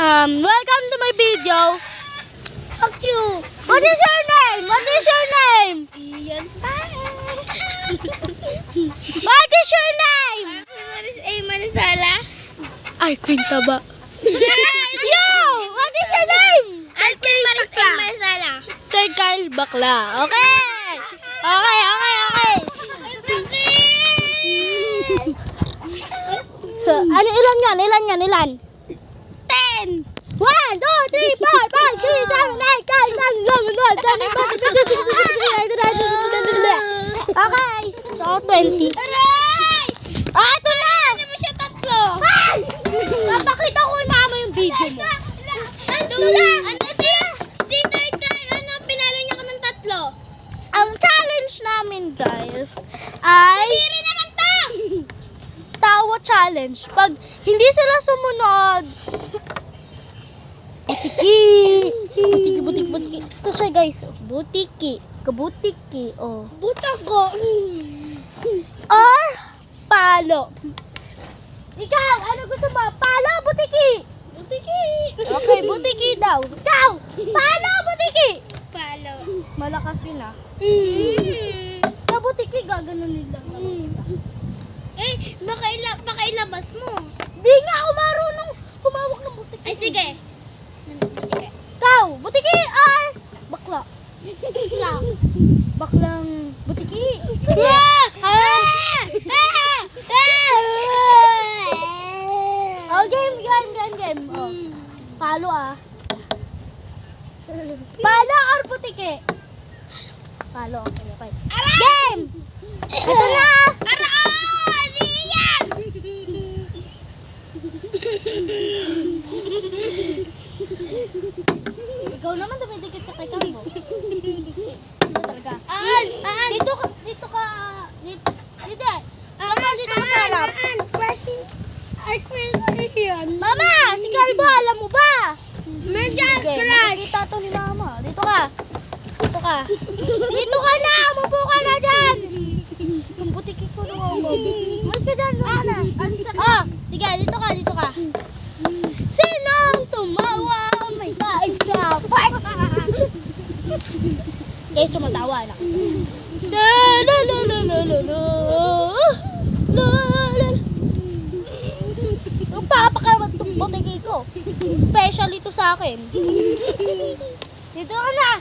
Welcome to my video. Okay. What is your name? What is your name? Iyan pa. What is your name? Maris A. Manasala. Ay, kwenta ba? Yo! What is your name? Ate Maris A. Manasala. Third Kyle Bakla. Okay! Okay. So, ano ilan yan? Ilan? 10. 1, 2, 3, 4, 5, 6, 7, 8, 9, 10, 11, 12, 13, 14, 15, 16, 17, 18, 19, 20. Okay. So, 20. Aray! Ah, ito na! Ano mo siya tatlo? Ay! Papakita ko yung mama yung video mo. Si Third Kyle, pinalo niya ko ng tatlo. Ang challenge namin, guys, ay Hindi naman to! tawa challenge. Pag hindi sila sumunod, butiki. Ito siya, guys. Oh. Kabutiki. Oh. Buta ko. Or palo. Ikaw, ano gusto mo? Palo, butiki. Okay, butiki daw. Ikaw, palo, butiki. Palo. Malakas yun ah. Sa butiki, gaganon nila. Baka ilabas mo. Di nga ako marunong humawak ng butiki. Ay, sige. Ikaw, butiki or bakla? Baklang butiki. Sige. Oh, game. Oh. Palo ah. Palo or butiki? Palo, okay. Game! Ito na! Ikaw naman dumidikit ka kay Kambo. Ito talaga. Dito ka. Dito. Dito ka sa harap. Mama, si Kalbo, alam mo ba? Merjan Okay, crush. makikita to ni Mama. Dito ka. Dito ka na! Umupo ka na dyan! Yung butiki ko na ako. Malis ka dyan, wala na. Oh, sige, dito ka. Sinong tumawa? May kain sa fight! Okay, sumatawa na. Papakalawat itong butiki ko. Special ito sa akin. Dito ka na!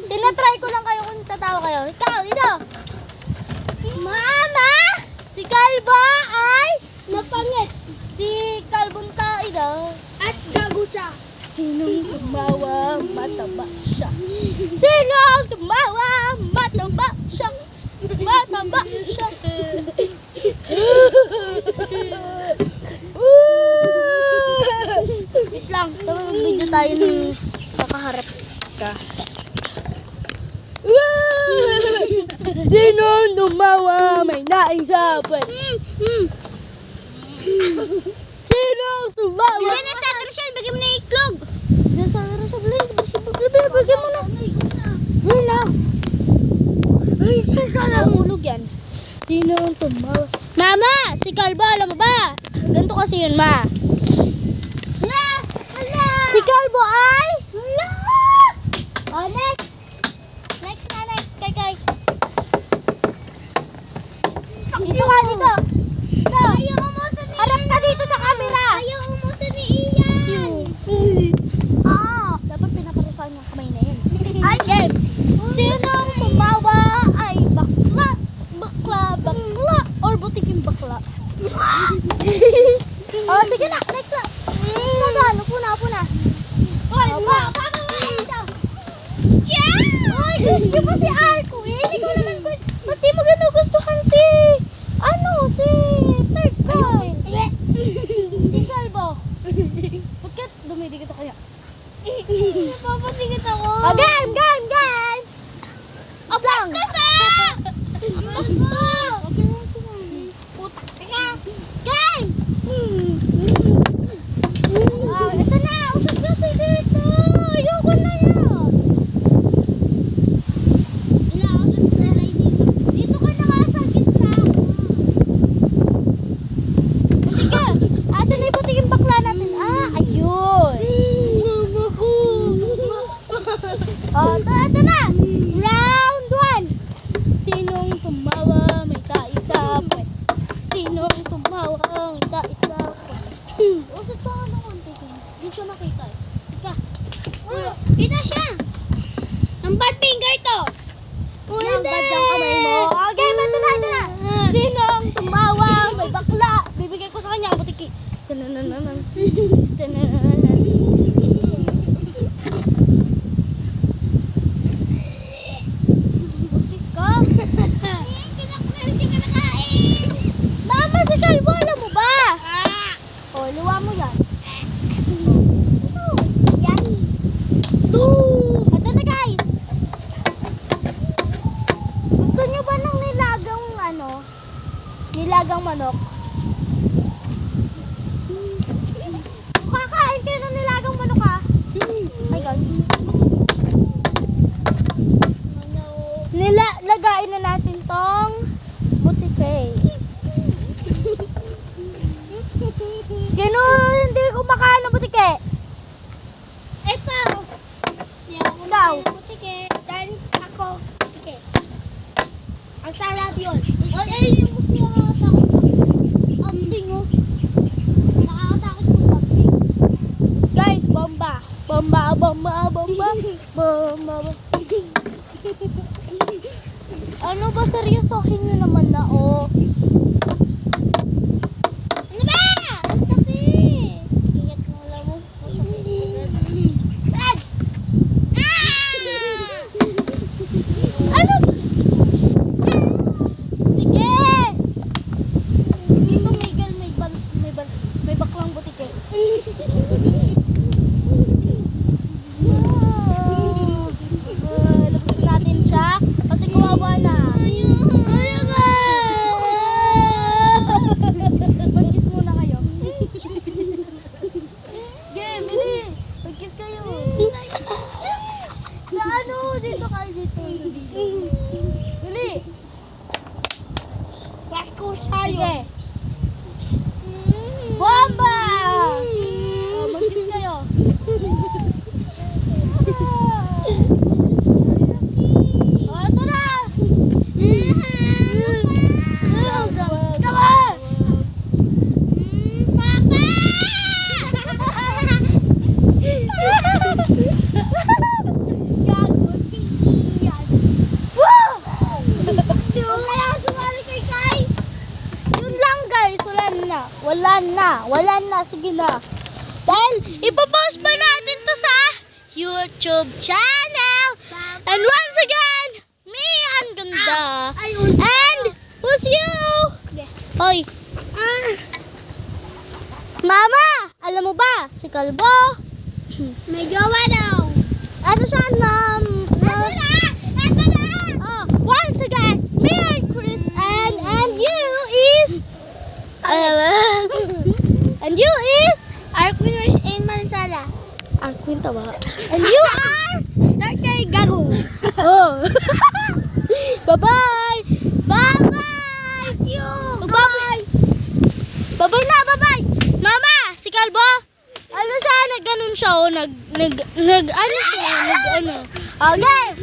Tinatry ko lang kayo kung tatawa kayo. Ikaw, dito! Mama! Si Kalbo ay napangit. Si Kalbon Taida At gago siya. sinong tumawa, mataba siya. Sinong tumawa, mataba siya. Wait lang, video tayo ng nakaharap ka. Sinong tumawa, may naisapin. Sinong tumawa? Bigyan na sa Rochelle, bigyan mo na iklog. Bigyan mo na. Wala. Ay, sana hulog yan. Sinong tumawa? Mama, si Kalbo, alam mo ba? Ganito kasi yun, ma. Si Kalbo ay? Oh, next. Next. Kay. Dito ka, dito. Ayaw umusan ni Harap ka dito sa camera. Ayaw umusan ni Ian. Dapat pinaparusahan yung kamay na yun. Ay, game. Sinong tumawa ay bakla, or butiking bakla? Oh, sige na, next na. Upo na. Oy, Ay, gusto pa si Arco eh. Hindi ko naman ba't di mo ginugustuhan si Third Kyle? Si Kalbo. Ba't ka dumidikit ako kaya? Napapatigit ako. Oh, game! Ablang! Game! Ito na! Usap kasi dito! Ayoko na yan! Dito ka na nga sa gitna! Buti ka! Asan na yung buti yung bakla natin? da isa pa. Usap ka nga ng konti. Hindi siya makita eh. Ika. Oh, kita siya. Ang bad finger to. Yung bad yung kamay mo. Okay, ito na. Sinong tumawa? May bakla. Bibigay ko sa kanya ang butiki. Tanananan. Tanananan. Butis ka. Kinakain siya kinakain. Mama, si Kalbo, alam mo ba? Ah. O, luwa mo yan. Yan. Ito na guys. Gusto nyo ba ng nilagang manok? Kakain kayo ng nilagang manok ha? My God. Lagain na natin tong butike. Sino hindi kumakain ng butike? Ito. Hindi ako Ikaw. kumakain ng butike. Dan ako. Okay. Ang sarap yun. Ay, yung mas nakakatakot. Ambing, oh. Nakakatakot yung ambing. Guys, bomba. Ano ba, seryosohin nyo naman na, oh. Ano ba? Ang sakit. Ingat mo lang mo. Ang sakit. Brad! Ah! Ano ba? Sige! Dito, Miguel, may baklang butike. Labas natin siya kasi kawawa na. Mag-kiss muna kayo. Game, bili. Mag-kiss kayo. Sa ano? Dito kayo dito. Bili. Last ko Sige. Bomba! Mag-kiss kayo. Ito na! Come on! Papa! Gago. Yan. Woo! Kaya ako sumali kay Kai. Yun lang guys, wala na, sige na. Dahil ipopost pa natin to sa YouTube channel. And once again, me ang ganda. And who's you? Hoy. Mama, alam mo ba, si Kalbo, May jowa daw. ano siya Ito na! Oh, once again, me and Chris and you is and you is Arquiners in Mansala. Arquin tawa. And you are Dr. Gago. Oh. Bye-bye. Bye-bye. You. Bye-bye. Bye-bye na, bye-bye. Mama, si Kalbo, ano siya, nag-ganon siya, oh, ano siya, nag-ano. Okay.